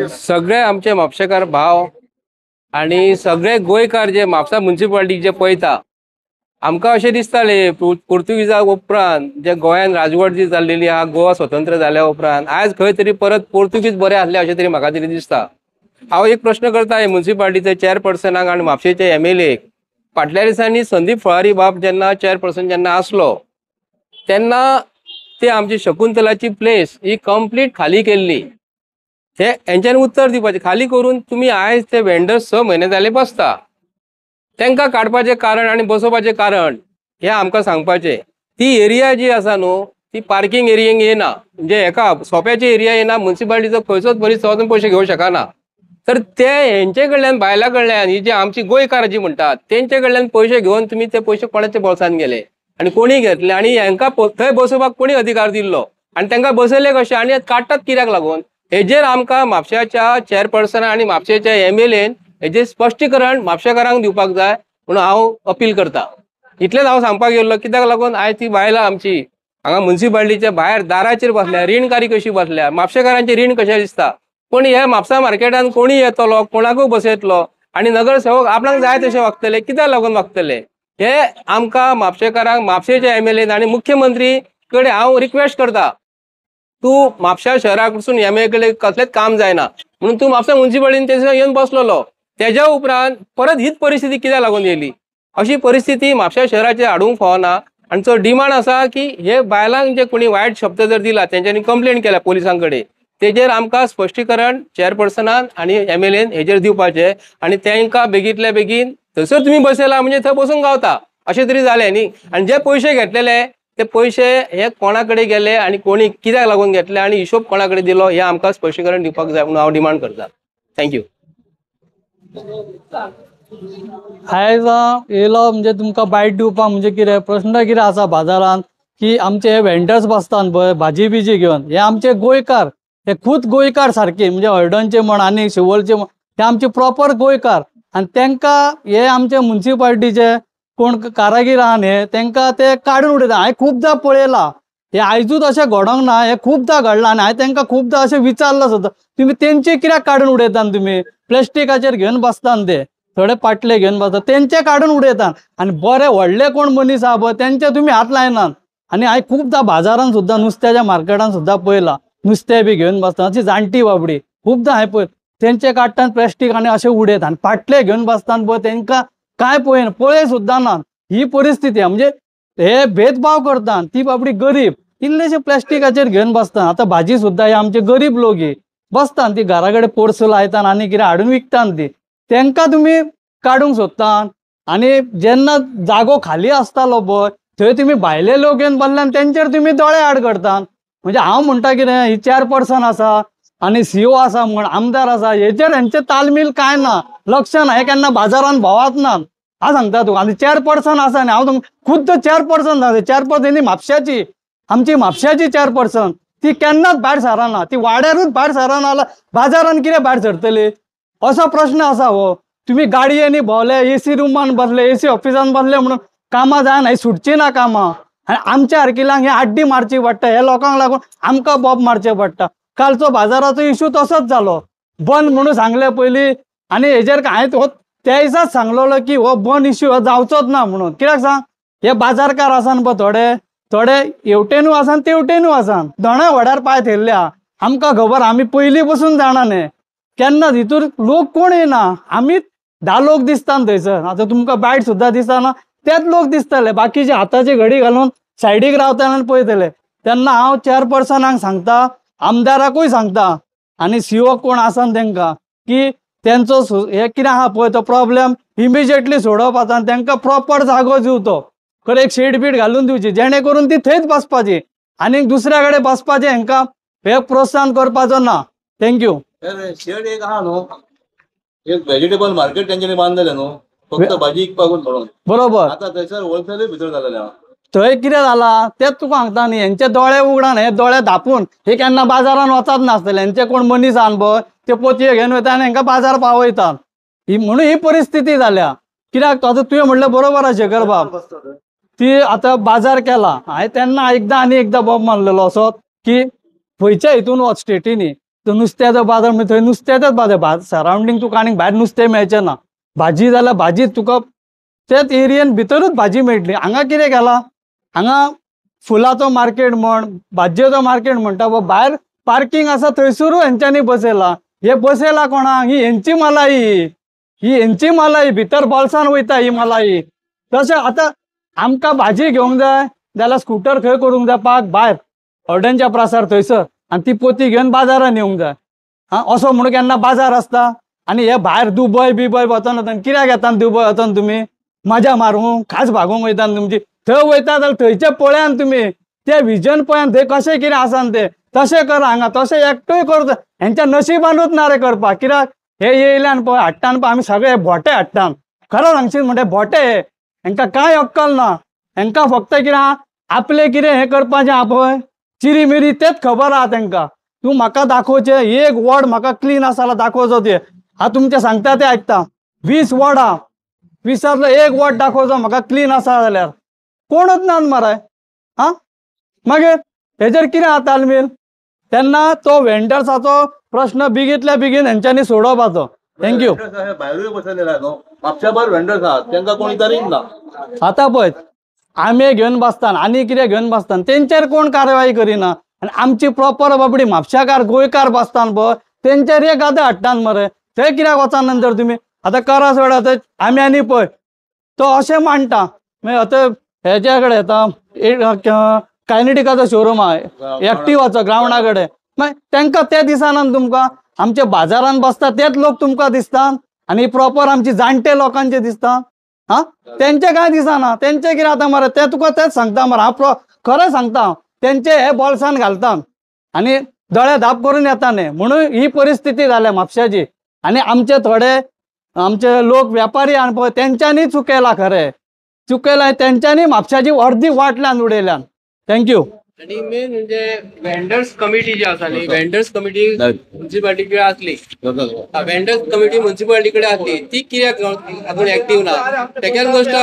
सगळे आमचे म्हापशेकार भाव आणि सगळे गोंयकार जे म्हापसा म्युनिसिपालिटी जे पळयता आमकां अशें दिसताले पुर्तुगीजा उपरांत जे गोंयान राजवट जी जाल्लेली आहा गोवा स्वतंत्र जाल्या उपरांत आयज खंय तरी परत पोर्तुगीज बरे आसले अशें तरी म्हाका तरी दिसता। हांव एक प्रश्न करता हे म्युनिसिपालिटीचे चेअरपर्सनाक आणि म्हापशेचे MLA फाटल्या दिसांनी संदीप फळारी बाब जेन्ना चेअरपर्सन जेन्ना आसलो तेन्ना ते आमची शकुंतलाची प्लेस ही कंप्लीट खाली केल्ली। हे हेंच्यानी उत्तर दिवपाचें खाली करून तुमी आयज ते वेंडर्स 6 म्हयने जाले बसता तांकां काडपाचें कारण आनी बसोवपाचें कारण हे आमकां सांगपाचें। ती एरिया जी आसा न्हू ती पार्किंग एरियेक येना म्हणजे हेका सोप्याची एरिया येना म्युनिसिपालिटीचो खंयचोच मनीस वचून पयशे घेवंक शकना। तर ते हेंचे कडल्यान बायलां कडल्यान ही जी आमची गोंयकार जी म्हणटात तेंचे कडल्यान पयशे घेवन तुमी ते पयशे कोणाच्या बोल्सान गेले आनी कोणी घेतले आनी हेंकां थंय बसोवपाक कोणी अधिकार दिल्लो आनी तांकां बसयले कशे आनी काडटात कित्याक लागून हेजेर आमकां म्हापश्याच्या चेअरपर्सन आनी म्हापशेच्या MLAन हेजेर स्पश्टीकरण म्हापशेकारांक दिवपाक जाय म्हणून हांव अपील करता। इतलेंच हांव सांगपाक येयल्लो कित्याक लागून आयज ती बायलां आमची हांगा म्युनिसिपालिटीच्या भायर दाराचेर बसल्या रीणकारी कशी बसल्या म्हापशेकारांचे रीण कशें दिसता पूण हे म्हापसा मार्केटान कोणी येतलो कोणाकूय बसयतलो आनी नगरसेवक आपणाक जाय तशें वागतले कित्याक लागून वागतले हे आमकां म्हापशेकारांक म्हापशेच्या MLAन आनी मुख्यमंत्री कडेन हांव रिक्वेस्ट करता तू म्हापशा शहराकडसून MLA कडे कसलेंच काम जायना म्हणून तू म्हापसा म्युनिसिपालिटीन तेजे येवन बसलेलो तेज्या उपरांत परत हीच परिस्थिती कित्याक लागून येयली अशी परिस्थिती म्हापशा शहराचेर हाडूंक फावना आनी चो डिमांड आसा की हे बायलांक जे कोणी वायट शब्द जर दिला तेंच्यांनी कंप्लेंट केल्या पोलिसां कडेन तेजेर आमकां स्पश्टीकरण चेअरपर्सनान आनी MLAन हेजेर दिवपाचें आनी तांकां बेगींतल्या बेगीन थंयसर तुमी बसयला म्हणजे थंय बसूंक गावता अशें तरी जालें न्ही। आनी जे पयशे घेतलेले ते पयशे हे कोणा कडेन गेले आनी कोणी कित्याक लागून घेतले आनी हिशोब कोणा कडेन दिलो हे आमकां स्पश्टीकरण दिवपाक जाय म्हणून हांव डिमांड करता। थँक्यू। आयज येयलो म्हणजे तुमकां बायट दिवपाक म्हणजे कितें प्रश्न कितें आसा बाजारांत की आमचे वेंडर्स बसतात पळय भाजी बिजी घेवन हे आमचे गोंयकार हे खुद गोंयकार सारके म्हणजे हळडणचे म्हण आनी शिवोलचे म्हण हे आमचे प्रॉपर गोंयकार आनी तांकां हे आमचे म्युनिसिपालिटीचे कोण कारागीर आहा न्ही तांकां ते काडून उडयता। हांवें खुबदां पळयलां हे आयजूच अशें घडोंक ना हे खुबदां घडलां आनी हांवें तांकां खुबदां अशें विचारलां सुद्दां तुमी तेंचे कित्याक काडून उडयता तुमी प्लास्टिकाचेर घेवन बसतात ते थोडे पाटले घेवन बसतात तेंचे काडून उडयतात आनी बरे व्हडले कोण मनीस आहा पळय तेंचे तुमी हात लायनात। आनी हांवें खुबदां बाजारांत सुद्दां नुस्त्याच्या मार्केटान सुद्दां पळयलां नुस्तें बी घेवन बसता अशी जाणटी बाबडी खुबदां हांवें पळय तेंचे काडटात प्लास्टीक आनी अशें उडयतात आनी पाटले घेवन बसतात पळय तेंकां काय पळय सुद्दां ना। ही परिस्थिती म्हणजे हे भेदभाव करतात ती बाबडी गरीब इल्लेशे प्लास्टिकाचेर घेवन बसतात। आतां भाजी सुद्दां हे आमचे गरीब लोक ही बसतात ती घरा कडेन पोरसूं लायतात आनी कितें हाडून विकतात ती तांकां तुमी काडूंक सोदतात आनी जेन्ना जागो खाली आसतालो पळय थंय तुमी भायले लोक येवन बसल्यान तेंचेर तुमी दोळे आड करतात। म्हणजे हांव म्हणटा कितें ही चेअरपर्सन आसा आनी CO आसा म्हण आमदार आसा हेचेर हेंचे तालमील कांय ना लक्ष ना हे केन्ना बाजारान भोंवात ना हांव सांगता तुका। आनी चेअरपर्सन आसा न्ही हांव खुद्द चेअरपर्सन जाता चेअरपर्सन ही म्हापश्याची आमची म्हापश्याची चेअरपर्सन ती केन्नाच भायर सरना ती वाड्यारूच भायर सरना बाजारान कितें भायर सरतली असो प्रश्न आसा हो। तुमी गाडयेनी भोंवले AC रुमान बसले AC ऑफिसान बसले म्हणून कामां जायना ही सुटची ना कामां आनी आमच्या सारकिल्यांक हे आड्डी मारची पडटा हे लोकांक लागून आमकां बोब मारचें पडटा। कालचो बाजाराचो इशू तसोच जालो बंद म्हणून सांगले पयलीं आनी हेजेर हांवें त्या दिसाच सांगलोलो की हो बंद इशू हो जावचोच ना म्हणून कित्याक सांग हे बाजारकार आसान पळय थोडे हेवटेनूय आसान तेवटेनूय आसान दोनाय व्हड्यार पांय थेयल्ल्या आमकां खबर आमी पयलीं पसून जाणा न्ही केन्ना भितर लोक कोण येना आमी 10 लोक दिसतात थंयसर। आतां तुमकां बायट सुद्दां दिसना तेच लोक दिसतले बाकीचे हाताची घडी घालून सायडीक रावतना पळयतले। तेन्ना हांव चेअरपर्सनाक सांगता आमदाराकूय सांगता आनी CO कोण आसन तांकां की तेंचो हे कितें आहा पळय तो प्रॉब्लेम इमिजिएटली सोडोवपाचो आनी तांकां प्रॉपर जागो दिवचो खरें एक शेड बीड घालून दिवची जेणे करून ती थंयच बसपाची आनी दुसऱ्या कडेन बसपाचें हांकां हे प्रोत्साहन करपाचो ना। थँक्यू। शेड एक आहा न्हू एक व्हेजिटेबल मार्केट तेंच्यांनी बांदलेलें न्हू फक्त भाजी विकपाकूच म्हणून बरोबर आतां थंयसर होलसेलूय भितर जालेलें आहा थंय कितें जालां तेच तुका सांगता न्ही, हेंचे दोळे उगडान हे दोळे धापून हे केन्ना बाजारान वचत नासतले, हेंचे कोण मनीस आहान पळय ते पोतये घेवन वयता आनी हेंकां बाजार पावयतात. ही म्हणून ही परिस्थिती जाल्या. कित्याक आतां तुवें म्हणलें बरोबर आहा शेखर बाब, ती आता बाजार केला. हांवें तेन्ना एकदां आनी एकदां बोब मारलेलो असो की खंयच्या हितून वच स्टेटीनी तो नुस्त्याचो बाजार म्हणजे थंय नुस्त्याचोच बाजार, सरावंडींग तुका आनीक भायर नुस्तें मेळचें ना. भाजी जाल्यार भाजी तुका तेच एरियेन भितरूच भाजी मेळटली. हांगा कितें केलां, हांगा फुलाचो मार्केट म्हण भाजयेचो मार्केट म्हणटा पळय, भायर पार्किंग आसा थंयसरूय हेंच्यांनी बसयला. हे बसयला कोणाक, ही हेंची मलाई, ही हेंची मलाई, भितर बॉल्सान वयता ही मलाई. तशें आतां आमकां भाजी घेवंक जाय जाल्यार स्कूटर खंय करूंक जाय, पार्क भायर हॉर्डनच्या प्रासार थंयसर, आनी ती पोती घेवन बाजारान येवंक जाय. असो म्हणून केन्ना बाजार आसता. आनी हे भायर दुबय बिबय वचना कित्याक येता दुबय वचोन तुमी, मजा मारूंक खास भागोवंक वयता तुमची. थंय वयता जाल्यार थंयचे पळयान तुमी ते विजन पळयान थंय कशें कितें आसा ते तशें करा. हांगा तशें एकटूय करता हेंच्या नशिबानूच ना रे करपाक. कित्याक हे येयल्यान पळय हाडटान पळय आमी सगळे भोटे हाडटान, खरो सांगशीत म्हणटा भोटे हे, हेंकां कांय अक्कल ना. हेंकां फक्त कितें आहा, आपले कितें हें करपाचें आहा पळय चिरी मिरी तेच खबर आहा तेंकां. तूं म्हाका दाखोवचें एक वॉर्ड म्हाका क्लीन आसा जाल्यार दाखोवचो ते. हांव तुमचें सांगता तें आयकता, 20 वॉर्ड आहा, 20तलो एक वॉर्ड दाखोवचो म्हाका क्लीन आसा जाल्यार. कोणूच ना मरे. मागीर हेजेर कितें आहा तालमील. तेन्ना तो वेंडर्साचो प्रश्न बेगींतल्या बेगीन हेंच्यांनी सोडोवपाचो. थँक्यू. भायरूय बसयलेला न्हू, म्हापशा भर वेंडर्स आहात तेंकां कोण तरी ना. आतां पळय आंबे घेवन बसतात आनी कितें घेवन बसतात, तेंचेर कोण कारवाई करिना. आनी आमची प्रॉपर बाबडी म्हापशाकार गोंयकार बसतात पळय तेंचेर एक गादें हाडटात मरे. थंय कित्याक वचना नंतर तुमी. आतां करास वेळा थंय आमी आनी पळय तो अशें मांडटा, मागीर आतां हेच्या कडेन येता कायनेटिकाचो शोरूम आहा एक्टिवाचो ग्रावंडा कडेन, मागीर तेंकां ते दिसना तुमकां. आमच्या बाजारान बसता तेच लोक तुमकां दिसतात आनी प्रॉपर आमची जाणटे लोकांचे दिसता. तेंचे कांय दिसना. तेंचे कितें आतां मरे ते तुका तेच सांगता मरे, हांव खरें सांगता. तेंचे हे बॉल्सान घालतात आनी दोळे धाप करून येता न्ही. म्हणून ही परिस्थिती जाल्या म्हापशाची. आनी आमचे थोडे आमचे लोक वेपारी आहा पळय तेंच्यांनी चुकयला, खरें चुकयला तेंच्यांनी म्हापशाची अर्दी वाटल्यान उडयल्यान. थँक्यू. आणि मेन म्हणजे वेंडर्स कमिटी जी आसा न्ही, वेंडर्स कमिटी म्युन्सिपालिटी कडेन आसली, वेंडर्स कमिटी म्युन्सिपालिटी कडेन आसली ती कित्याक आजून एक्टीव ना. सेकंड गोष्ट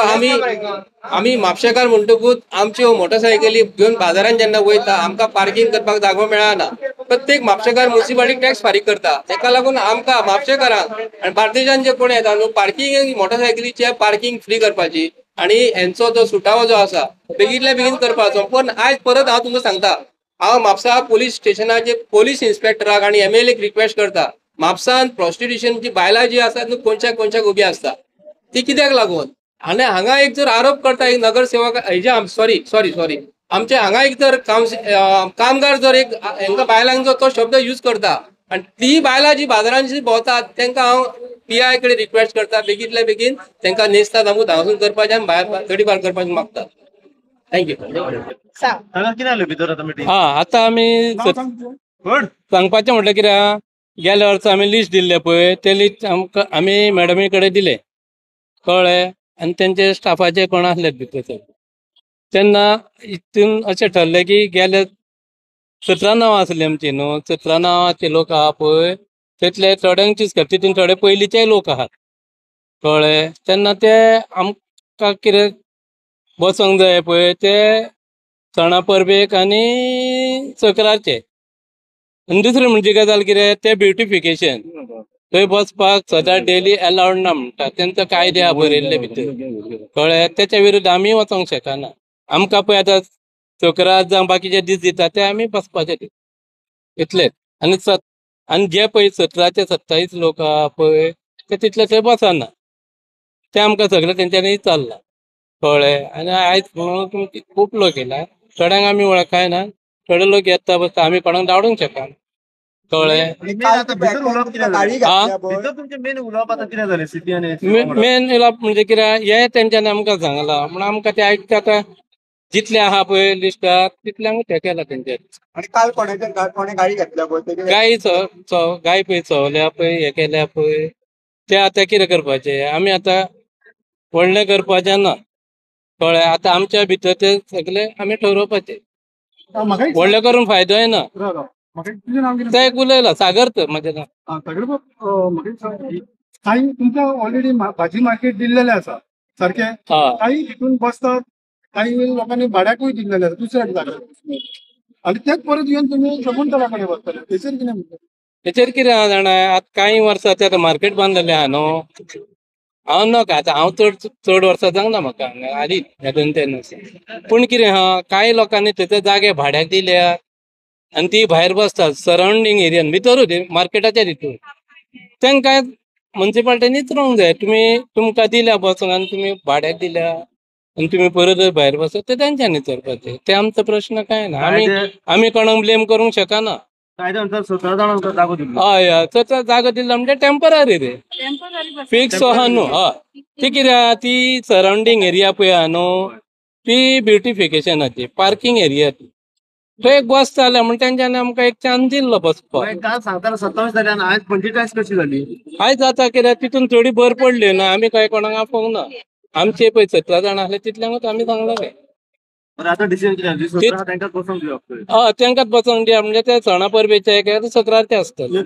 आमी म्हापशेकार म्हणटकूच आमच्यो मोटरसायकली घेवन बाजारान जेन्ना वयता आमकां पार्किंग करपाक जागो मेळना. प्रत्येक म्हापशेकार म्युन्सिपालिटी टॅक्स फारीक करता. तेका लागून आमकां म्हापशेकारांक आनी बार्देशान जे कोण येता न्हू पार्किंग मोटरसायकलीचे पार्किंग फ्री करपाची आनी हेंचो जो सुटावो जो आसा बेगींतल्या बेगीन करपाचो. पण आयज परत हांव तुमकां सांगता, हांव म्हापसा पुलीस स्टेशनाचे पुलीस इन्स्पेक्टराक आनी MLAक रिक्वेस्ट करता, म्हापसान प्रॉस्टिट्युशनची बायलां जी आसात न्हू कोणच्याक उबी आसता ती कित्याक लागून. आनी हांगा एक जर आरोप करता एक नगरसेवक हेजे सॉरी आमचे हांगा एक जर कामगार जर एक हेंकां बायलांक जर तो शब्द यूज करता आनी ती बायलां जी बाजारांची भोंवतात तेंकां हांव PI कडेन रिक्वेस्ट करता बेगींतल्या बेगीन तेंकां नेस्ता दामून हांगासून करपाचें आनी भायर गडीपार करपाचें मागता. थँक्यू. आतां आमी सांगपाचें म्हटल्यार कितें आहा, गेल्या वर्सा आमी लिस्ट दिल्लें पळय ते लिस्ट आमकां आमी मॅडमी कडेन दिलें कळ्ळें. आनी तेंचे स्टाफाचे कोण आसले भितर तेन्ना हितून अशें ठरलें की गेले 17 नांवां आसलीं आमची न्हू, 17 नांवांचे लोक आहा पळय तेतले थोड्यांचीच करता, तितून थोडे पयलींचेय लोक आहात कळ्ळें. तेन्ना ते आमकां कितें बसोंक जाय पळय ते सणा परबेक आनी सकरारचे. आनी दुसरी म्हणजे गजाल कितें ते ब्युटिफिकेशन थंय बसपाक सदां डेली अलावड ना म्हणटा, तेंचो कायदे आहा बरयल्ले भितर कळ्ळें. तेच्या विरुद्ध आमी वचोंक शकना. आमकां पळय आतां सकरार जावं बाकीचे दीस दिता ते आमी बसपाचे इतलेच. आनी जे पळय 17 ते 27 लोक आहा पळय ते तितले थंय बसना, ते आमकां सगळे तेंच्यांनी चल्ला कळ्ळें. आनी आयज म्हणून खूब लोक येयला, थोड्यांक आमी वळखाय ना, थोडे लोक येता बसता आमी कोणाक धाडूंक शकना कळ्ळें. मेन उलोवप म्हणजे कितें हे तेंच्यांनी आमकां सांगला म्हणून आमकां ते आयज आतां जितले आहा पळय लिस्टार तितले आमी हे केला तेंचेर. आणि काल कोणे गाडी घेतल्या पळय गाय पळय चोवल्या पळय हे केल्या पळय ते आतां कितें करपाचें. आमी आतां व्हडलें करपाचें ना कळ्ळें. आतां आमच्या भितर ते सगळे आमी ठरोवपाचे. व्हडले करून फायदोय ना. तुझं नाव कितें? ते एक उलयला सागर तर म्हजें नांव. सगळे म्हाका एक सांग, काही तुमकां ऑलरेडी भाजी मार्केट दिल्लेलें आसा सारकें. हय. काही हितून बसतात, काही लोकांनी भाड्याकूय दिल्लेलें आसा दुसऱ्याक जाग्यार, आनी तेच परत येवन तुमी शगुंतला कडेन बसतले, तेचेर कितें म्हणटा? तेचेर कितें आहा जाणा, आतां कांय वर्सां ते आतां मार्केट बांदलेलें आहा न्हू. हांव नाका आतां हांव चड वर्सां जावंक ना म्हाका हांगा आदी ह्या 2-3 वर्सां. पूण कितें आहा, कांय लोकांनी थंयचे जागे भाड्याक दिल्यात आनी ती भायर बसतात सरावंडींग एरियान भितरूच मार्केटाच्या हितून. तांकां म्युन्सिपाल्टीनीच रोवंक जाय. तुमकां दिल्या बसूंक आनी तुमी भाड्याक दिल्या आनी तुमी परत भायर बसत ते तेंच्यांनी करपाचें. ते आमचो प्रश्न कांय ना. आमी कोणाक ब्लेम करूंक शकना. कायद्यानुसार 17 जाणांका जागो दिल्लो. हय हय तो जागो दिला म्हणजे टेम्पररी रे, फिक्स आहा न्हू. हय ती कित्याक ती सरावंडींग एरिया पळय आहा न्हू, ती ब्युटिफिकेशनाची पार्किंग एरिया ती. तो एक बस जाल्या म्हणून तेंच्यांनी आमकां एक चान्स दिल्लो बसपाक. काल सांगताना 27 जाली आनी आयज 45 कशी जाली? आयज जाता कित्याक तितून थोडी भर पडली ना. आमी कांय कोणाक आपोवंक ना. आमचे पळय 17 जाणां आहले तितल्यांकूच आमी सांगलेलें. पण आता डिसिजन कितें जालें? 17 तांकां बसोंक दिवप पळय. हय तेंकांच बसोंक दिया म्हणजे ते सणा परबेचे 17 आसतले. हे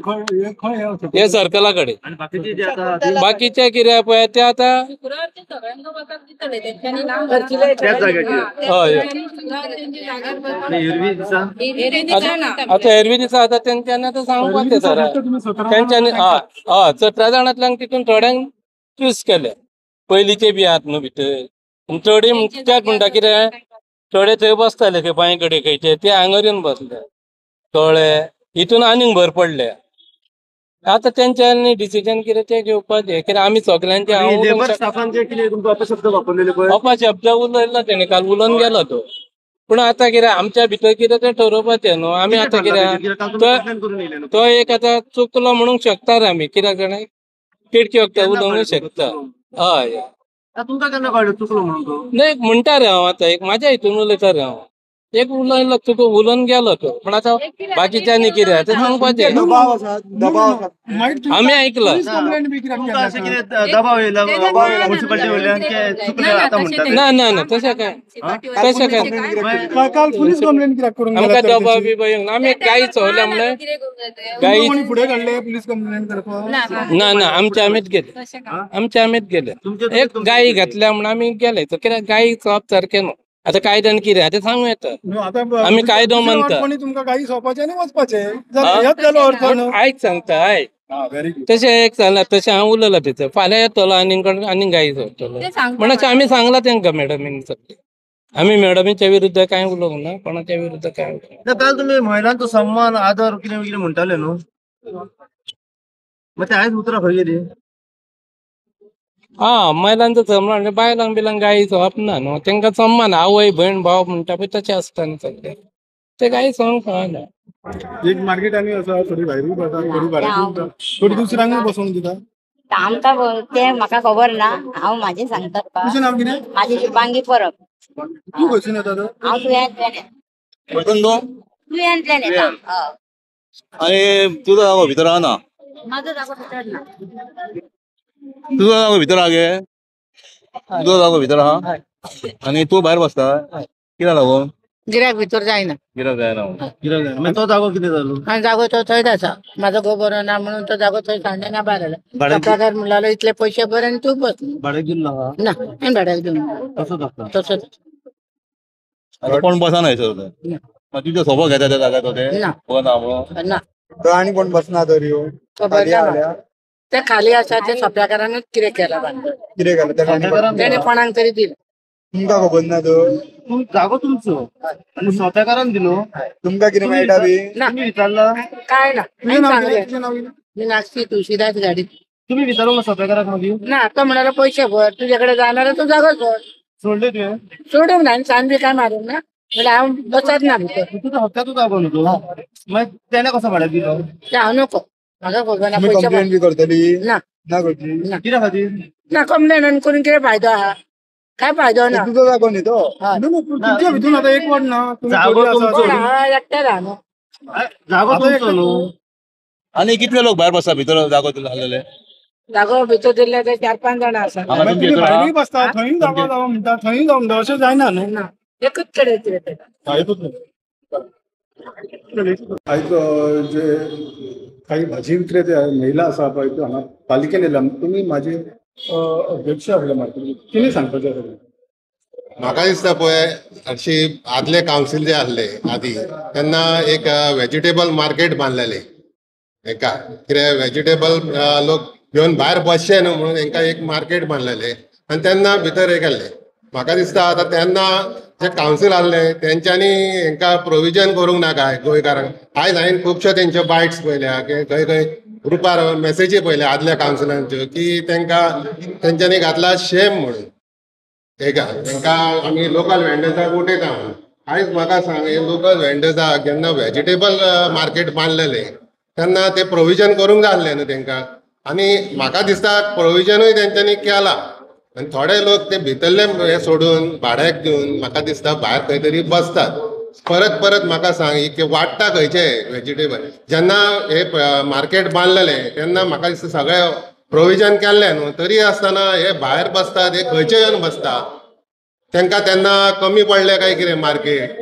खंय हे सर्कला कडेन. आनी बाकीची जी आतां बाकीचे कितें पळय ते आतां त्याच जाग्याचेर. हय आनी एरवी दिसा आतां एरवी दिसा आतां तेंच्यांनी आतां सांगपाचें सर. तुम्ही 17 तेंच्यांनी हय 17 जाणांतल्यान तितून थोड्यांक चूज केले. पयलींचे बी आहात न्हू भितर. थोडी त्याच म्हणटा कितें थोडे थंय बसताले खंय बांय कडेन खंयचे ते हांगर येवन बसले. कळ्ळें. हितून आनीक भर पडले. आतां तेंच्यांनी डिसिजन कितें तें घेवपाचें. कित्याक आमी सगल्यांचे हांव लेबर स्टाफान जे कितें तुमकां अपशब्द वापरलेले पळय, अपशब्द उलयलो तेणे काल उलोवन गेलो तो. पूण आतां कितें आमच्या भितर कितें तें ठरोवपाचें न्हू. आमी आतां कितें तो एक आतां चुकलो म्हणूंक शकता रे आमी. कित्याक जाणां तिडकी वखदां उलोवंक शकता. हय तुमकां केन्ना कळ्ळें चुकलो म्हणून तो? नाही म्हणटा रे हांव आतां एक म्हाज्या हितून उलयता रे हांव. एक उलयलो तुका उलोवन गेलो तो. पूण आतां बाकीच्यांनी कितें तें सांगपाचें. दबाव आसा. आमी आयकलां. कंप्लेंट बी कित्याक तुमकां अशें कितें दबाव येयला म्युन्सिपाल्टी वयल्यान की चुकलें आतां म्हणटा ते? ना ना ना तशें काय तशें काय काल पुलीस कंप्लेंट कित्याक करूंक आमकां दबाव बी भंय ना. आमी गाई चोवल्या म्हणल्यार गाई कोणी फुडें काडले पुलीस कंप्लेंट करपाक? ना ना आमचे आमीच गेले. एक गाई घातल्या म्हणून आमी गेले. तर कित्याक गाई चोवप सारकें न्हू. आतां कायद्यान कितें आतां सांगूं येता. आमी कायदो मानता. कोणी तुमकां गाई सोंपपाचें आनी वचपाचें हेच जालो अर्थ न्हू. आयज सांगता आयज व्हेरी गुड. तशें एक सांगला तशें हांव उलयलां थंयसर. फाल्यां येतलो आनी गाई सोडटलो म्हणून आमी सांगलां तेंकां मॅडमीन सगळें. आमी मॅडमीच्या विरुद्ध कांय उलोवंक ना. कोणाच्या विरुद्ध कांय उलोवंक ना. काल तुमी महिलांचो सन्मान आदर कितें कितें म्हणटाले न्हू, मागीर ते आयज उतरां खंय गेली? महिलांचो सन्मान म्हणजे बायलांक बिलांक गाई सोंप ना न्हू. तेंकां सन्मान आवय भयण भाव म्हणटा पळय तशें आसता न्हू सगळें. ते गाई सोंक कळना. एक मार्केटांनी आसा थोडी भायरूय बसता थोडी भाड्याकूय दिता थोडी दुसऱ्यांकूय बसोंक दिता. आमकां ते म्हाका खबर ना. हांव म्हाजें सांगता तुका. तुजें नांव कितें? म्हाजी शुभांगी परब. तूं खंयसून येता तर? हांव तुवेंतल्यान येता. खंयसून तो? तुवेंतल्यान येता. हय. आनी तुजो जागो भितर आहा ना? म्हाजो जागो भितर ना. तुजो जागो भितर आहा गे? तुजो जागो भितर आहा? आनी तूं भायर बसता? कित्याक लागून? गिरायक भितर जायना. गिरायक जायना मागीर तो जागो कितें जालो? आनी जागो तो थंयच आसा. म्हाजो घो बरो ना म्हणून तो जागो थंय सांडना भायर आयला. पगार म्हणलो इतले पयशे भर आनी तूं बस. भाड्याक दिल्लो आहा? ना हांवें भाड्याक दिवंक तसोच आसता. तसोच. आतां कोण बसना हयसर तर? मागीर तुजो सोबो घेता त्या जाग्याचो ते? ना. बना म्हणून? ना आनी कोण बसना तर ह्यो खबर ना. ते खाली आसा ते सोप्याकारानूच कितें केलां बांदून. कितें केलें तेणे कोणाक तरी दिलें. तुमकां खबर ना तर? जागो तुमचो आनी सोप्याकारान दिलो. तुमकां कितें मेळटा बी? ना तुमी विचारला? काय ना. तुजें नांव कितें? तुजें नांव कितें? मीनाक्षी तुळशीदास गाडी. तुमी विचारूंक ना सोप्याकाराक मागीर? ना तो म्हणाला पैसे भर तुझ्याकडे जाणार तू जागो भर. सोडले तुवें? सोडूंक ना सांज बी काय मारूंक ना. म्हणल्यार हांव बसत ना भितर. तुजो हक्काचो जागो न्हू तो? मागीर तेणे कसो भाड्याक दिलो? ते हांव नको. म्हाका खबर ना तुमी पैसे कंप्लेंट भर. बी करतली? ना ना करतली? कित्या खातीर? ना कंप्लेन करून कितें फायदो आहा? काय फायदो ना. तुजो जागो न्ही तो? हय. तुमच्या भितून आतां एक वड ना. तुमी जागो थोडी आसा. तुमचो. हांव एकटें राहा न्हू. जागो तुमचो न्हू. आनी कितले लोक भायर बसता भितर जागो दिलो आहलेले? जागो भितर दिले ते 4-5 जाण आसा हांगा तुमचे तुम्ही थंय हा? भायरूय बसता थंय जागो जावं म्हणटा थंय जावं म्हणटा अशें जायना न्हू ना एकच कडेन ते काहीच नाही. आयज जे काही भाजी विक्रेते आहे, महिला आसा पळय त्यो हांगा पालिकेन येयला तुमी माझे अध्यक्ष आसले मार्केट कितें सांगपाचें आसा तुमकां? म्हाका दिसता पळय हरशी आदले कावन्सील जे आसले आदी तेन्ना एक वेजिटेबल मार्केट बांदलेले हेका कितें वेजिटेबल लोक घेवन भायर बसचे न्हू म्हणून हेंका एक मार्केट बांदलेले आनी तेन्ना भितर हे केल्ले. म्हाका दिसता आतां तेन्ना जे कावन्सील आसले तेंच्यांनी हेंका प्रोविजन करूंक ना काय गोंयकारांक. आयज हांवें खुबश्यो तेंच्यो बायट्स पळयल्या की खंय खंय ग्रुपार मेसेजी पळयल्या आदल्या कावन्सिलांच्यो की तेंच्यांनी घातला शेम म्हणून तेंका आमी लोकल वेंडर्साक उठयता म्हणून. आयज म्हाका सांग हे लोकल वेंडर्साक जेन्ना वेजिटेबल मार्केट बांदलेले तेन्ना ते प्रोविजन करूंक जाय आसलें न्हू तेंकां. आनी म्हाका दिसता प्रोविजनूय तेंच्यांनी केलां आनी थोडे लोक ते भितरले हे सोडून भाड्याक दिवन म्हाका दिसता भायर खंय तरी बसतात. परत परत म्हाका सांग ही वाडटा खंयचे वेजिटेबल जेन्ना हे मार्केट बांदलेले तेन्ना म्हाका दिसता सगळे प्रोविजन केल्ले न्हू तरी आसतना हे भायर बसतात हे खंयचे येवन बसता. तेंकां तेन्ना कमी पडले काय कितें मार्केट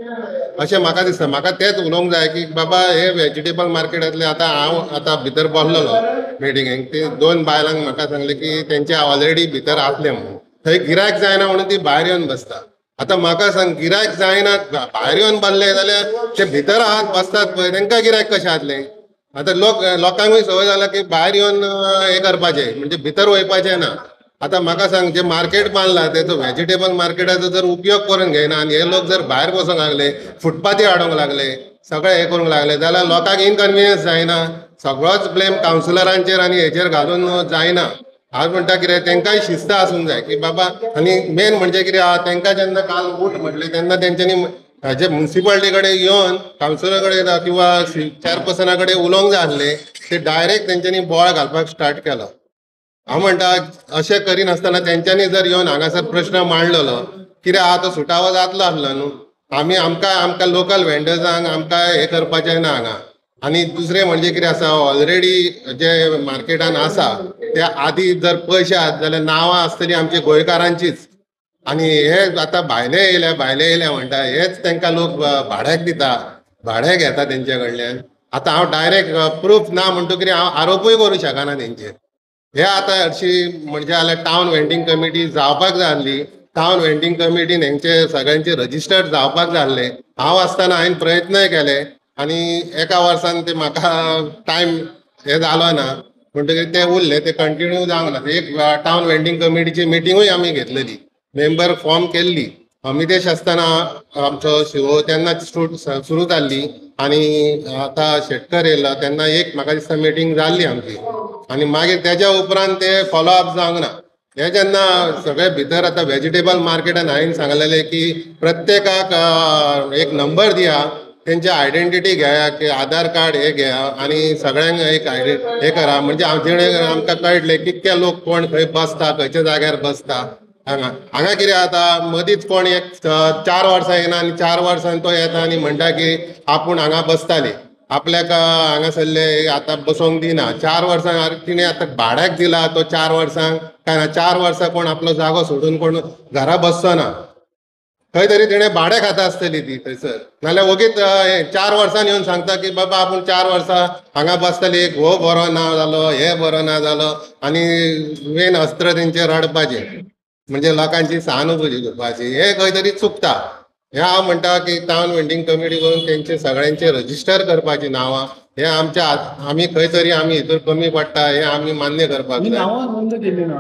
अशें म्हाका दिसता. म्हाका तेंच उलोवंक जाय की बाबा हे वेजिटेबल मार्केटांतले हांव आतां भितर बसलोलो मिटिंगेक ते 2 बायलांक म्हाका सांगले की तेंचे ऑलरेडी भितर आसले म्हणून थंय गिरायक जायना म्हणून ती भायर येवन बसता. आतां म्हाका सांग गिरायक जायना भायर येवन बसले जाल्यार ते भितर आहात बसतात पळय तेंकां गिरायक कशें जातलें. आतां लोकांकूय संवय जाला की भायर येवन हे करपाचें म्हणजे भितर वयपाचें ना. आतां म्हाका सांग जे मार्केट बांदला तेचो वेजिटेबल मार्केटाचो जर उपयोग करून घेयना आनी हे लोक जर भायर बसूंक लागले फुटपाती हाडूंक लागले सगळे हे करूंक लागले जाल्यार लोकांक इनकन्विनियन्स जायना. सगळोच ब्लेम कावन्सिलरांचेर आनी हेचेर घालून जायना. हांव म्हणटा कितें तेंकांय शिस्त आसूंक जाय की बाबा आनी मेन म्हणजे कितें आहा तेंकां जेन्ना काल उठ म्हटलें तेन्ना तेंच्यांनी हाजे म्युन्सिपाल्टी कडेन येवन कावन्सिलरा कडेन किंवा चेअरपर्सना कडेन उलोवंक जाय आसलें. ते डायरेक्ट तेंच्यांनी बोवाळ घालपाक स्टार्ट केलो. हांव म्हणटा अशें करिनासतना तेंच्यांनी जर येवन हांगासर प्रश्न मांडलेलो कितें आहा तो सुटावो जातलो आसलो न्हू. आमकां लोकल वेंडर्सांक आमकां हे करपाचें ना हांगा. आनी दुसरें म्हणजे कितें आसा ऑलरेडी जे मार्केटान आसा ते आदी जर पयशे आसात जाल्यार नांवां आसतलीं आमची गोंयकारांचीच. आनी हे आतां भायले येयले म्हणटा हेच तेंकां लोक भाड्याक दिता भाडे घेता तेंचे कडल्यान. आतां हांव डायरेक्ट प्रूफ ना म्हणटकीर हांव आरोपूय करूं शकना तेंचेर. हे आतां हरशी म्हणजे जाल्यार टावन वेंडिंग कमिटी जावपाक जाय आसली. टावन वेंडिंग कमिटीन हेंचे सगळ्यांचे रजिस्टर्ड जावपाक जाय आसलें. हांव आसतना हांवें प्रयत्नय केले आनी एका वर्सान ते म्हाका टायम हे जालो ना म्हणटकीर ते उरले ते कंटिन्यू जावंक ना. एक टावन वेंडिंग कमिटीची मिटिंगूय आमी घेतलेली मेंबर फॉर्म केल्ली. अमितेश आसतना आमचो शिवो तेन्ना सुरू जाल्ली आनी आतां शेटकर येयलो तेन्ना एक म्हाका दिसता मिटींग जाल्ली आमची आनी मागीर तेज्या उपरांत ते फॉलो अप जावंक ना. हे जेन्ना सगळे भितर आतां वेजिटेबल मार्केटान हांवें सांगलेलें की प्रत्येकाक एक नंबर दिया तेंचे आयडेंटिटी घेया की आधार कार्ड हे घेया आनी सगळ्यांक एक हे करा म्हणजे आमकां कळटलें कितके लोक कोण खंय बसता खंयच्या जाग्यार बसता. हांगा कितें जाता मदींच कोण एक 4 वर्सां येना आनी 4 वर्सान तो येता आनी म्हणटा की आपूण हांगा बसताली आपल्याक हांगासरले आतां बसोंक दिना. 4 वर्सां तिणें आतां भाड्याक दिला तो 4 वर्सांक काय ना 4 वर्सां कोण आपलो जागो सोडून कोण घरा बसचो ना. खंय तरी तिणें भाडे खाता आसतली ती थंयसर नाल्यार वगीच 4 वर्सान येवन सांगता की बाबा आपूण 4 वर्सां हांगा बसतली हो बरो ना जालो हे बरो ना जालो आनी मेन अस्त्र तेंचे रडपाचें म्हणजे लोकांची सहानुभूती करपाची. हे खंय तरी चुकता. हे हांव म्हणटा की टावन वेंडिंग कमिटी करून तेंचे सगळ्यांचे रजिस्टर करपाची नांवां हे आमच्या आमी खंय तरी आमी हितूर कमी पडटा हे आमी मान्य करपाक जाय. नांवां नोंद केल्ली ना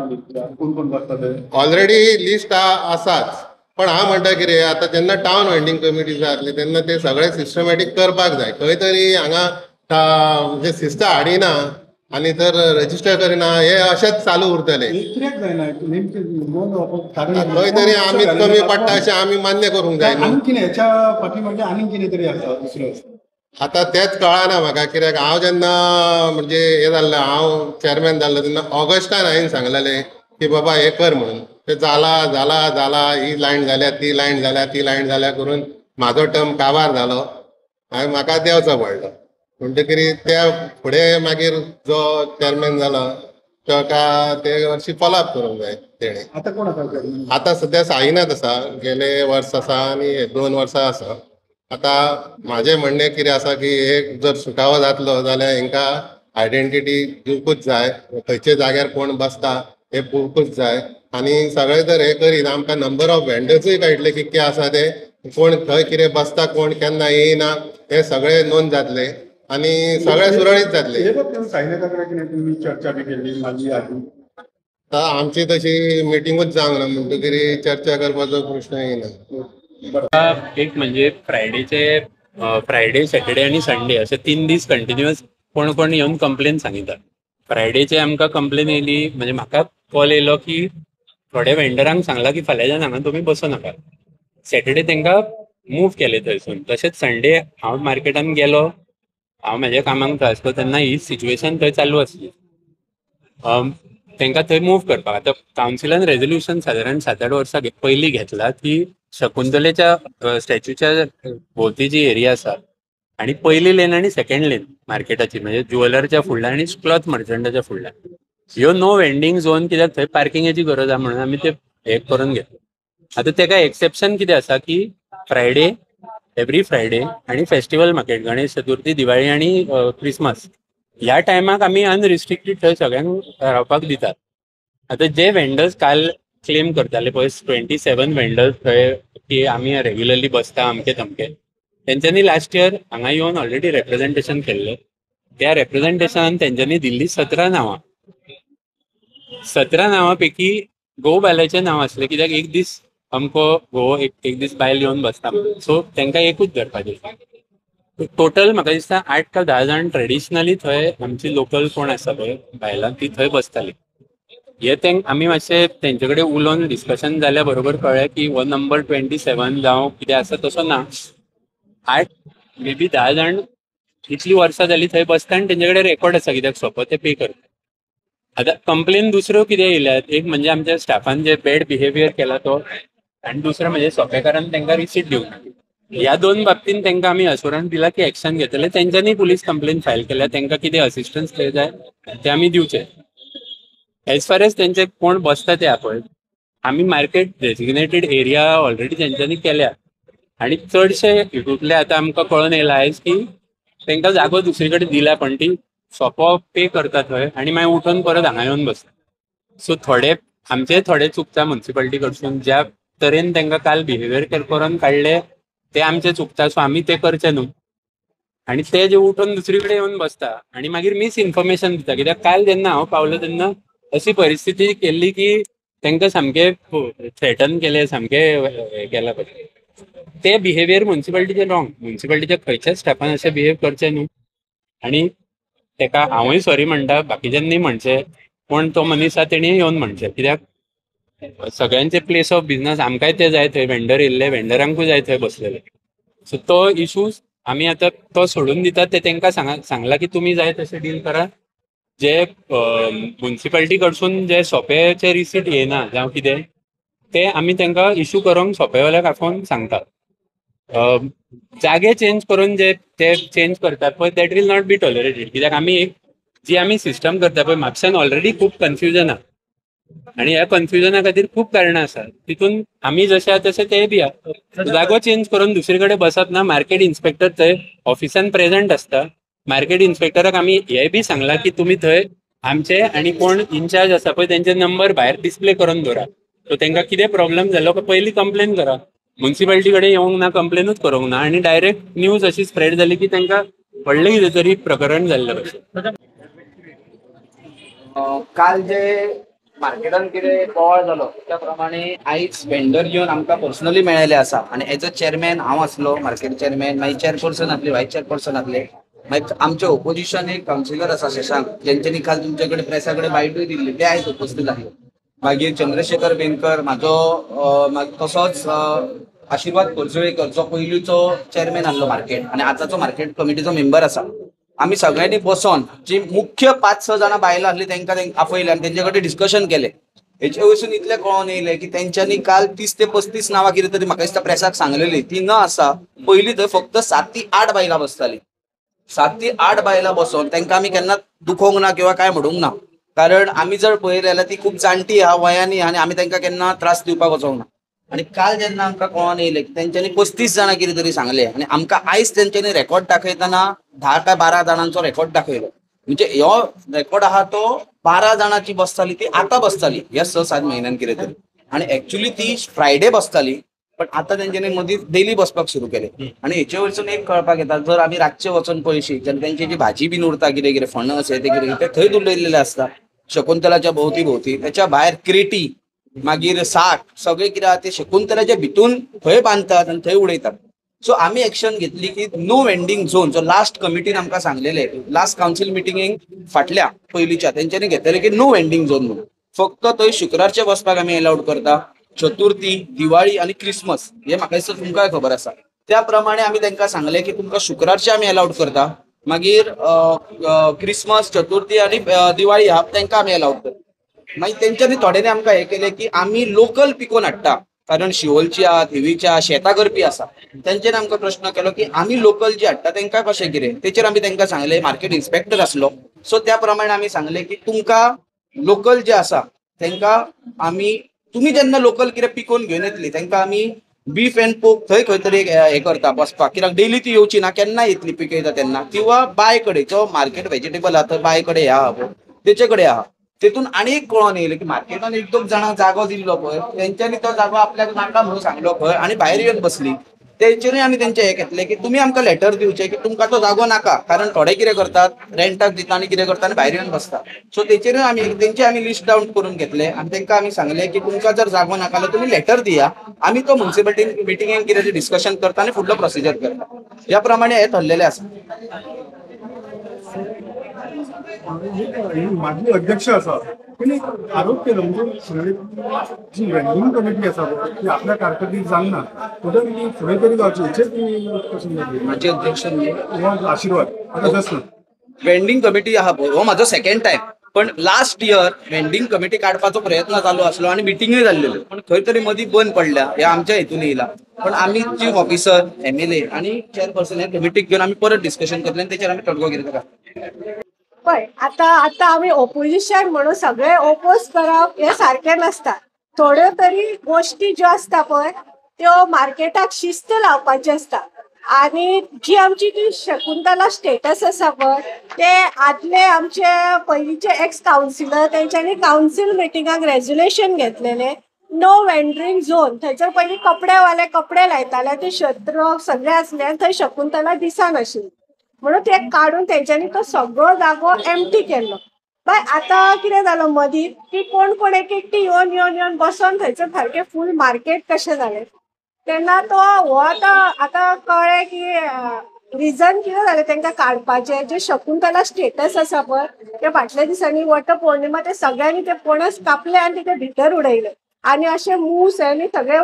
कोण कोण बसता ते ऑलरेडी लिस्ट आसाच पण हांव म्हणटा कितें आतां जेन्ना टावन वेंडिंग कमिटी जातली तेन्ना ते सगळे सिस्टमॅटीक करपाक जाय. खंय तरी हांगा म्हणजे शिस्त हाडिना आनी तर रजिस्टर करिना हे अशेंच चालू उरतले. कित्याक जायना नेमके नोंद खंय तरी आमी कमी पडटा अशें आमी मान्य करूंक जाय न्हू. आनी कितें हेच्या फाटी म्हणजे आनी कितें तरी आसा दुसरें आतां तेंच कळना म्हाका कित्याक हांव जेन्ना म्हणजे हे जाल्लो हांव चेअरमॅन जाल्लो तेन्ना ऑगस्टान हांवें सांगलेलें की बाबा हे कर म्हणून. ते जाला ही लायन जाल्या ती लायन जाल्या ती लायन जाल्या करून म्हाजो टर्म काबार जालो हांवें म्हाका देंवचो पडलो. म्हणटकीर त्या फुडें मागीर जो चेअरमॅन जालो ताका ते वर्षी फॉलोअप करूंक जाय तेणे. आता कोण आसा chairman? आता सध्या साईनाथ आसा, गेले वर्स आसा आनी 2 वर्सां आसा. आता माझे म्हणणे कितें आसा की एक जर सुटावो जातलो जाल्यार हांकां आयडेंटिटी दिवपूच जाय, खंयचे जाग्यार कोण बसता हे पळोवपूच जाय. आनी सगळे जर हे करीत आमकां नंबर ऑफ वेंडर्सूय कळटले कितके आसा ते, कोण खंय कितें बसता, कोण केन्ना येयना, हे सगळे नोंद जातले आनी सगळे सुरळीत जातले. हे बघ साईनाथा कडेन कितें तुमी चर्चा बी केली माझी आधी? आता आमची तशी मिटिंगूच जावंक ना म्हणटकीर चर्चा करपाचो प्रश्न येयना. एक म्हणजे फ्रायडे सॅटर्डे आणि संडे असे 3 दीस कंटिन्युअस कोण कोण येऊन कंप्लेन सांगितलं. फ्रायडेचे आमकां कंप्लेन येयली, म्हणजे म्हाका कॉल येयलो की थोड्या वेंडरांक सांगला की फाल्यांच्यान हांगा तुमी बसो नाका. सॅटर्डे तांकां मूव केले थंयसून. तशेंच संडे हांव मार्केटान गेलो, हांव म्हाज्या कामाक थंय आसलो तेन्ना ही सिच्युएशन थंय चालू आसली. तांकां थंय मूव करपाक आतां कावन्सिलान रेजोल्युशन सादारण 7-8 वर्सां पयलीं घेतला की शकुंतलेच्या स्टॅच्यूच्या भोवती जी एरिया आसा आणि पयली लेन आणि सेकंड लेन मार्केटाची, म्हणजे ज्वेलरच्या फुडल्यान आणि क्लॉथ मर्चंटाच्या फुडल्यान ह्यो नो वेंडिंग झोन, कित्याक थंय पार्किंगेची गरज आसा म्हणून आमी ते हे करून घेतले. आतां तेका एक्सेप्शन कितें आसा की फ्रायडे, एवरी फ्रायडे आणि फेस्टिवल मार्केट, गणेश चतुर्थी, दिवाळी आणि क्रिसमस ह्या टायमाक आमी अनरिस्ट्रिक्टेड थंय सगळ्यांक रावपाक दितात. आतां जे वेंडर्स काल क्लेम करताले पळय 27 वेंडर्स थंय की आमी रेग्युलरली बसता अमके तमके, तेंच्यांनी लास्ट इयर हांगा येवन ऑलरेडी रेप्रेझेंटेशन केल्लें. त्या रेप्रेझेंटेशनान तेंच्यांनी दिल्ली 17 नांवां. 17 नांवां पैकी घोव बायलाचें नांव आसलें, कित्याक एक दीस अमको घोव एक दीस बायल येवन बसता, सो तांकां एकूच धरपाचें. टोटल म्हाका दिसता 8 का 10 जाण ट्रेडिशनली थंय आमची लोकल कोण आसा पळय बायलां ती थंय बसताली. हे आमी मातशें तेंचे कडेन उलोवन डिस्कशन जाल्या बरोबर कळ्ळें की हो नंबर 27 जावं कितें आसा तसो ना. 8 मे बी 10 जाण इतली वर्सां जालीं थंय बसता आनी तेंचे कडेन रेकॉर्ड आसा कित्याक सोंपो ते पे करता. आतां कंप्लेन दुसऱ्यो कितें येयल्यात, एक म्हणजे आमच्या स्टाफान जे बॅड बिहेवियर केला तो, आनी दुसरो म्हणजे सोंपेकारान तांकां रिसीट दिवंक ना. ह्या 2 बाबतींत तांकां आमी अश्युरन्स दिला की एक्शन घेतले. तेंच्यांनी पुलीस कंप्लेन फायल केल्या, तांकां कितें असिस्टन्स जाय ते आमी दिवचे. एज फार एज तेंचे कोण बसता ते पळय, आमी मार्केट डेजिग्नेटेड एरिया ऑलरेडी तेंच्यांनी केल्या आनी चडशे हितूंतले आतां आमकां कळून येयला आयज की तांकां जागो दुसरे कडेन दिला, पण ती सोंपो पे करता थंय आनी मागीर उठून परत हांगा येवन बसता. सो थोडे चुकता म्युन्सिपालिटी कडसून, ज्या तरेन तांकां काल बिहेवियर करून काडले ते आमचे चुकता. सो आमी ते करचे न्हू. आनी ते जे उठून दुसरे कडेन येवन बसता आनी मागीर मिस इन्फॉर्मेशन दिता. कित्याक काल जेन्ना हांव पावलो तेन्ना अशी परिस्थिती केल्ली की तांकां सामके थ्रेटन केले, सामके केला पळय. ते बिहेवियर म्युन्सिपालिटीचे रॉंग. म्युन्सिपालिटीच्या खंयच्याच स्टाफान अशें बिहेव करचें न्हू. आनी ताका हांवूय सॉरी म्हणटा, बाकीच्यांनी म्हणचें, पण तो मनीस आसा तेणी येवन म्हणचें. कित्याक सगळ्यांचे प्लेस ऑफ बिझनस आमकांय ते जाय थंय, वेंडर येयल्ले वेंडरांकूय जाय थंय बसलेले. सो तो इशू आमी आतां तो सोडून दितात. ते तांकां सांगला की तुमी जाय तशें डील करा. जे म्युन्सिपालिटी कडसून जे सोंपेचे रिसीट येयना जावं कितें ते आमी तांकां इशू करूंक सोंपेवाल्याक आफोवन सांगतात. जागे चेंज करून जे ते चेंज करतात पळय that will not be tolerated. कित्याक आमी सिस्टम करता पळय म्हापशान ऑलरेडी खूब कन्फ्युजन आहा आनी ह्या कन्फ्युजना खातीर खूब कारणां आसात. तितून आमी जशे आहा तशे ते बी आहा. जागो चेंज करून दुसरे कडेन बसप ना. मार्केट इन्स्पेक्टर थंय ऑफिसान प्रेझेंट आसता. मार्केट इन्स्पेक्टराक आमी हे बी सांगला की तुमी थंय आमचे आनी कोण इन्चार्ज आसा पळय तेंचे नंबर भायर डिस्प्ले करून दवरा. सो तांकां कितें प्रॉब्लेम जालो काय पयलीं कंप्लेन करा. म्युन्सिपालिटी कडेन येवंक ना, कंप्लेनूच करूंक ना आनी डायरेक्ट न्यूज अशी स्प्रेड जाली की तांकां व्हडलें कितें तरी प्रकरण जाल्लें कशें. काल जे मार्केटान कितें बोवाळ जालो त्या प्रमाणे आयज वेंडर येवन आमकां पर्सनली मेळिल्ले आसा आनी एज अ चेअरमॅन हांव आसलो, मार्केट चेअरमॅन, मागीर चेअरपर्सन आसली, वायस चेअरपर्सन आसले, मागीर आमचे ओपोजिशन एक कावन्सिलर आसा शशांक, जेंच्यांनी काल तुमचे कडेन प्रेसा कडेन बायटूय दिल्ली, ते आयज उपस्थित आसले. मागीर चंद्रशेखर बेनकर म्हाजो तसोच आशिर्वाद पर्जवेकर जो पयलींचो चेअरमॅन आसलो मार्केट आनी आतांचो मार्केट कमिटीचो मेंबर आसा. आमी सगळ्यांनी बसोन जी मुख्य 5-6 जाणां बायलां आसली तांकां आपयले आनी तेंचे कडेन डिस्कशन केलें. हेचे वयसून इतलें कळोन येयलें की तेंच्यांनी काल 30 ते 35 नांवां कितें तरी म्हाका दिसता प्रेसाक सांगलेली, ती न आसा. पयलीं थंय फक्त 7 ती 8 बायलां बसतालीं. 7 ती 8 बायलां बसोन तांकां आमी केन्ना दुखोवंक ना किंवा काय म्हणूंक ना. कारण आमी जर पळयलें जाल्यार ती खूब जाणटी आहा वयांनी आनी आमी तांकां केन्ना त्रास दिवपाक वचोंक ना. आणि काल जेन्ना आमकां कळोन येयलें की तेंच्यांनी 35 जाणां कितें तरी सांगले आनी आमकां आयज तेंच्यांनी रेकॉर्ड दाखयतना 10 काय 12 जाणांचो रेकॉर्ड दाखयलो. म्हणजे हो रेकॉर्ड आहा तो 12 जाणांची बसताली ती आतां बसताली ह्या 6-7 म्हयन्यान कितें तरी. आणि एक्चुअली ती फ्रायडे बसताली पण आता तेंच्यांनी मदीं डेली बसपाक सुरू केलें. आनी हेचे वयरसून एक कळपाक येता जर आमी रातचे वचून पळयशी जाल्यार तेंची जी भाजी बीन उरता कितें कितें फणस हे ते कितें ते थंय उरलेले आसता शकुंतलाच्या भोवती भोवती. त्याच्या भायर क्रेटी मागीर साठ सगळे कितें आहा ते शकुंतलाच्या भितून थंय बांदतात आनी थंय उडयतात. सो आमी एक्शन घेतली की नो वेंडिंग झोन जो लास्ट कमिटीन आमकां सांगलेले लास्ट कावन्सिल मिटिंगेक फाटल्या पयलींच्या तेंच्यांनी घेतलेले की नो वेंडिंग झोन म्हणून. फक्त थंय शुक्रारचे बसपाक आमी अलाउड करता. चतुर्थी दिवाळी आनी क्रिसमस हे म्हाका दिसता तुमकांय खबर आसा त्या प्रमाणे आमी तांकां सांगलें की तुमकां शुक्रारचे आमी अलाउड करता. मागीर क्रिसमस चतुर्थी आनी दिवाळी हा तांकां आमी अलाउड करता. मागीर तेंच्यांनी थोड्यांनी आमकां हें केलें की आमी लोकल पिकोवन हाडटा कारण शिवोलची आहा थिवीची आहा शेतां करपी आसा. तेंच्यांनी आमकां प्रश्न केलो की आमी लोकल जे हाडटा तांकां कशें कितें. तेचेर आमी तांकां सांगलें मार्केट इन्स्पेक्टर आसलो सो त्या प्रमाणे आमी सांगलें की तुमकां लोकल जे आसा तांकां आमी तुमी जेन्ना लोकल कितें पिकोवन घेवन येतली तांकां आमी बीफ एंड पोक थंय खंय तरी हें करता बसपाक कित्याक डेली ती येवची ना केन्ना येतली पिकयता तेन्ना किंवा बाय कडेन जो मार्केट व्हेजिटेबल आहा थंय बाय कडेन आहा पळय तेचे कडेन आहा. तेतून आनी एक कळोन येयलें की मार्केटान एक दोन जाणांक जागो दिल्लो पळय तेंच्यांनी तो जागो आपल्याक नाका म्हणून सांगलो खंय आनी भायर येवन बसली. तेंचेरूय आमी तेंचे हें घेतलें की तुमी आमकां लेटर दिवचें की तुमकां तो जागो नाका कारण थोडे कितें करतात रेंटाक दिता आनी कितें करता आनी भायर येवन बसता. सो तेचेरूय आमी तेंचे आमी लिस्ट डावन करून घेतलें आनी तांकां आमी सांगलें की तुमकां जर जागो नाका जाल्यार तुमी लेटर दिया आमी तो म्युन्सिपालिटी मिटिंगेक कितें तें डिस्कशन करता आनी फुडलो प्रोसिजर करता. ह्या प्रमाणे हे थरलेलें आसा. माजी अध्यक्ष आसा त्यांनी आरोप केलो म्हणजे सगळी जी वेंडिंग कमिटी आसा पळय ती आपल्या कारकिर्दीत जावना फुडें ती फुडें तरी जावची हेचेर ती कशें जातली. माझे अध्यक्ष हो आशिर्वाद आता जास्त वेंडिंग कमिटी आहा पळय हो म्हाजो सेकंड टायम पण लास्ट इयर वेंडिंग कमिटी काडपाचो प्रयत्न चालू आसलो आनी मिटिंगूय जाल्ल्यो पण खंय तरी मदीं बंद पडल्या हे आमच्या हेतून येयला. पण आमी चीफ ऑफिसर MLA आनी चेअरपर्सन हे कमिटीक घेवन आमी परत डिस्कशन करतले आनी तेचेर आमी तोडगो कितें पळय आता आमी ओपोजिशन म्हणून सगळे ओपोज करप हे सारखें नसता. थोड्यो तरी गोष्टी ज्यो आसता पळय त्यो मार्केटाक शिस्त लावपाची आसता आणि जी आमची ती शकुंतला स्टेटस आसा पळय ते आदले आमचे पयलींचे एक्स कावन्सिलर तेंच्यांनी कावन्सिल मिटिंगाक रेजोल्युशन घेतलेले नो वेंडरिंग झोन. थंयसर पयलीं कपडेवाले कपडे लायताले ते शत्र सगळे आसले आनी थंय शकुंतला दिसनाशिल्ली म्हणून ते काडून तेंच्यांनी तो सगळो जागो एम्प्टी केल्लो. बाय आतां कितें जालो मदीं की कोण कोण एक एकटी येवन बसोन थंयसर सारकें फूल मार्केट कशें जालें तेन्ना तो हो आतां कळ्ळें की रिजन कितें जालें तांकां काडपाचें जे शकुंतला स्टेटस आसा पळय ते फाटल्या दिसांनी वट पौर्णिमा ते सगळ्यांनी ते पणस कापले आनी ते भितर उडयले आनी अशे मूस आनी सगळे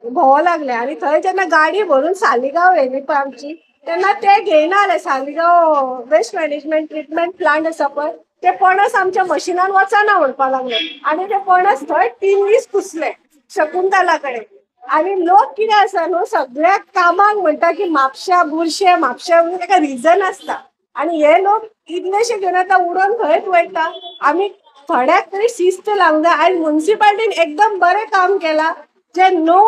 भोंवो लागले आनी थंय जेन्ना गाडी भरून सालिगांव येयली पळय आमची तेन्ना ते घेयना जाले. Saligao waste management treatment plant आसा पळय ते पणस आमच्या मशिनान वचना म्हणपाक लागले आनी ते पणस थंय 3 दीस कुसले शकुंतला कडेन. आनी लोक कितें आसा न्हू सगळ्या कामाक म्हणटा की म्हापशा बुरशे म्हापशा म्हणून ताका रिजन आसता आनी हे लोक इतलेशे घेवन आतां उडोवन थंयच वयता. आमी थोड्याक तरी शिस्त लावंक जाय आनी म्युन्सिपालिटीन एकदम बरें काम केलां जे नो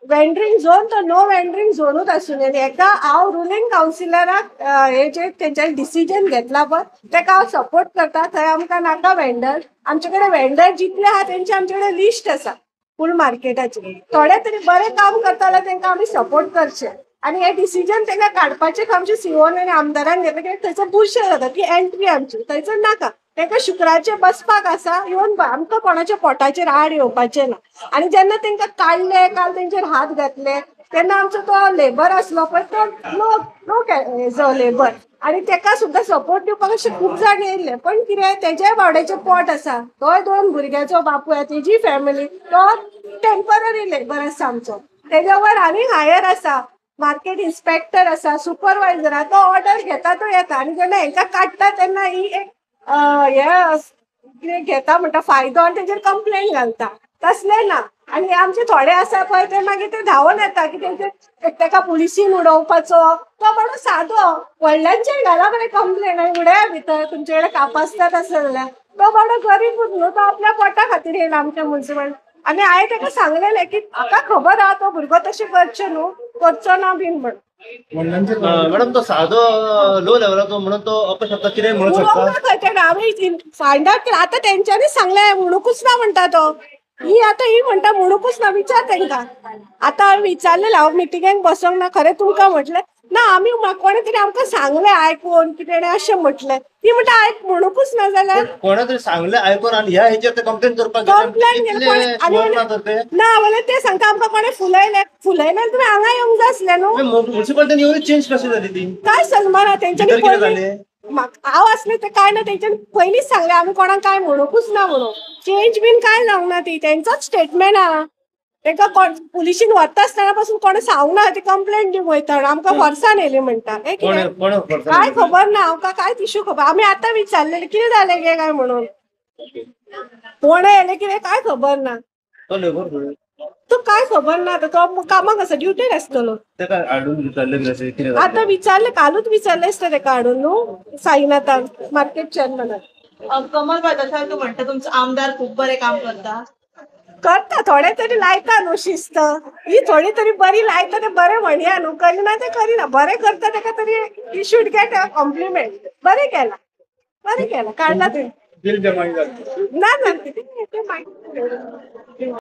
वेंडरिंग झोन तो नो वेंडरिंग झोनूच आसूं नये. हेका हांव रुलींग कावन्सिलराक हे जे तेंच्यांनी डिसिजन घेतला पळय तेका हांव सपोर्ट करता. थंय आमकां नाका वेंडर आमचे कडेन वेंडर जितले आहा तेंची आमचे कडेन लिस्ट आसा फूल मार्केटाची थोडे तरी बरें काम करता जाल्यार तांकां आमी सपोर्ट करचें आनी हे डिसिजन तांकां काडपाचें आमचे सीओन आनी आमदारान घेतलें की थंयसर बुरशें जाता ती एंट्री आमची थंयसर नाका. तांकां शुक्रारचे बसपाक आसा येवन आमकां कोणाच्या पोटाचेर आड येवपाचें ना. आनी जेन्ना तांकां काडले काल तेंचेर हात घातले तेन्ना आमचो तो लेबर आसलो पळय तो नो हेजो लेबर आनी ताका सुद्दां सपोर्ट दिवपाक अशे खूब जाण येयल्ले पण कितें तेज्याय बावड्याचें पोट आसा तोय 2 भुरग्याचो बापूय आसा तेजी फॅमिली तो टेम्पररी लेबर आसा आमचो. तेज्या वयर आनी हायर आसा मार्केट इन्स्पेक्टर आसा सुपरवायझर आसा तो ऑर्डर घेता तो येता आनी जेन्ना हांकां काडटा तेन्ना ही एक हे घेता म्हणटा फायदो आनी तेजेर कंप्लेन घालता तसलें ना. आनी आमचे थोडे आसा पळय ते मागीर ते धांवन येता की तेका पुलिसीन उडोवपाचो तो म्हणून सादो व्हडल्यांचेर घाला मरे कंप्लेन आनी उडया भितर तुमचे कडेन कापासतात आसा जाल्यार तो बाबा गरीब न्हू तो आपल्या पोटा खातीर येयला आमच्या म्युन्सिपल आनी हांवें ताका सांगलेलें की म्हाका खबर आहा तो भुरगो तशें करचो न्हू करचो ना बीन म्हणून मॅडम तो साधो लो लेवलाचो म्हणून तो अपशब्द कितें म्हणू शकता हांवें फायंड आउट केलं आता तेंच्यांनीच सांगलें म्हणूकूच ना म्हणटा तो ही म्हणटा म्हणूकूच ना विचार तेंकां आता हांवें विचारलेलें हांव मिटिंगेक बसोंक ना खरें तुमकां म्हटलें ना आमी कोणे तरी आमकां सांगलें आयकून की तेणें अशें म्हटलें ती म्हणटा आयक म्हणूकूच ना जाल्यार कोणा तरी सांगलें आयकून आनी ह्या हेचेर ते कंप्लेन करपाक ना जाल्यार ते सांगता आमकां कोणें फुलयलें तुमी हांगा येवंक जाय आसलें न्हू म्युन्सिपालिटीन येवन चेंज कशी जाली ती काय सन्मान तेंच्यांनी हांव असलें ते काय ना तेंच्यांनी पयलींच सांगलें आमी कोणाक काय म्हणूकूच ना म्हणून चेंज बीन काय जावंक ना ती तेंचोच स्टेटमेंट आहा तेंकां पुलिशीन व्हरता आसतना पासून कोणें सांगूंक ना ती कंप्लेंट दिवंक वयता आमकां वर्सान येयली म्हणटा काय खबर ना आमकां काय इशू खबर आमी आतां विचारलेलें कितें जालें गे काय म्हणून कोणे येयले कितें काय खबर ना तो काय खबर ना तो कामाक आसा ड्युटीर आसतलो आतां विचारलें कालूच विचारलें आसता तेका हाडून न्हू साईनाथाक मार्केट चॅरमनाक कमल बायदासार तूं म्हणटा तुमचो आमदार खूब बरें काम करता थोडे तरी लायता न्हू शिस्त ही थोडी तरी बरी लायता ते बरें म्हणया न्हू करिना ते करिना बरें करता तेका तरी ही शूड गेट अ कॉम्प्लिमेंट बरें केला काडला ते बिल जमा जालें ना